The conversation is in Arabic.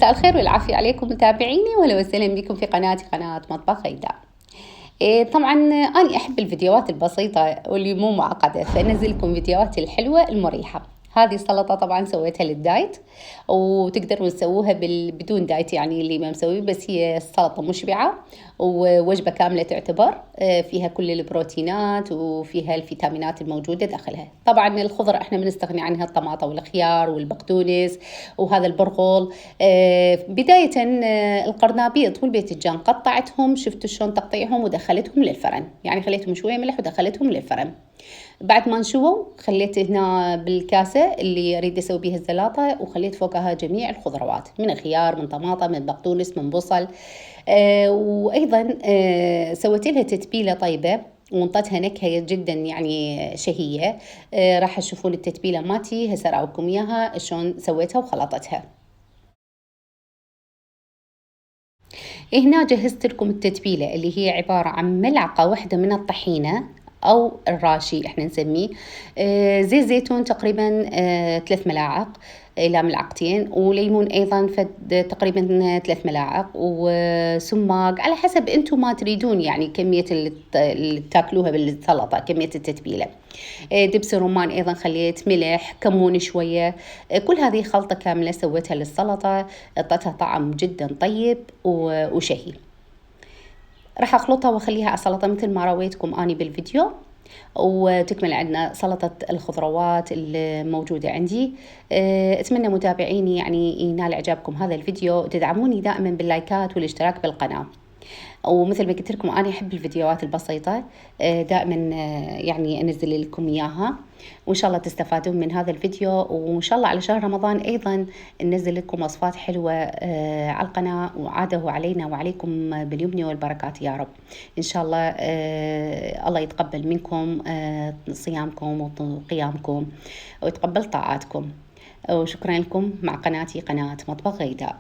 مساء الخير والعافية عليكم متابعيني، وأهلا وسهلا بكم في قناتي، قناة مطبخ غيداء. طبعا أنا أحب الفيديوهات البسيطة واللي مو معقدة، فأنزل لكم فيديوهاتي الحلوة المريحة. هذه السلطة طبعا سويتها للدايت، وتقدروا تسووها بدون دايت، يعني اللي ما مسوي، بس هي سلطة مشبعة ووجبة كاملة تعتبر. فيها كل البروتينات وفيها الفيتامينات الموجودة داخلها. طبعا الخضر احنا بنستغني عنها، الطماطم والخيار والبقدونس وهذا البرغل. بداية القرنبيط والباذنجان قطعتهم، شفتوا شلون تقطيعهم، ودخلتهم للفرن، يعني خليتهم شوية ملح ودخلتهم للفرن. بعد ما نشووا خليت هنا بالكاسة اللي أريد أسوي بيها الزلاطة، وخليت فوقها جميع الخضروات، من خيار، من طماطم، من بقدونس، من بصل. وأيضا سويت لها تتبيلة طيبة وانطتها نكهة جدا يعني شهية. راح تشوفون التتبيلة ماتي، هسه أراويكم إياها شلون سويتها وخلطتها. هنا جهزت لكم التتبيلة اللي هي عبارة عن ملعقة واحدة من الطحينة أو الراشي إحنا نسميه، زيت زيتون تقريبا 3 ملاعق إلى ملعقتين، وليمون أيضا تقريبا 3 ملاعق، وسماق على حسب أنتم ما تريدون، يعني كمية اللي تاكلوها بالسلطة، كمية التتبيلة. دبس الرمان أيضا خليت، ملح، كمون شوية. كل هذه خلطة كاملة سويتها للسلطة، اعطتها طعم جدا طيب وشهي. راح أخلطها وأخليها على السلطة مثل ما رويتكم أني بالفيديو، وتكمل عندنا سلطة الخضروات الموجودة عندي. أتمنى متابعيني يعني ينال إعجابكم هذا الفيديو، تدعموني دائما باللايكات والاشتراك بالقناة. ومثل ما قلت لكم أنا أحب الفيديوهات البسيطة، دائما يعني أنزل لكم إياها، وإن شاء الله تستفادون من هذا الفيديو. وإن شاء الله على شهر رمضان أيضا ننزل لكم وصفات حلوة على القناة، وعاده علينا وعليكم باليمن والبركات يا رب. إن شاء الله الله يتقبل منكم صيامكم وقيامكم، ويتقبل طاعاتكم. وشكرا لكم مع قناتي، قناة مطبخ غيداء.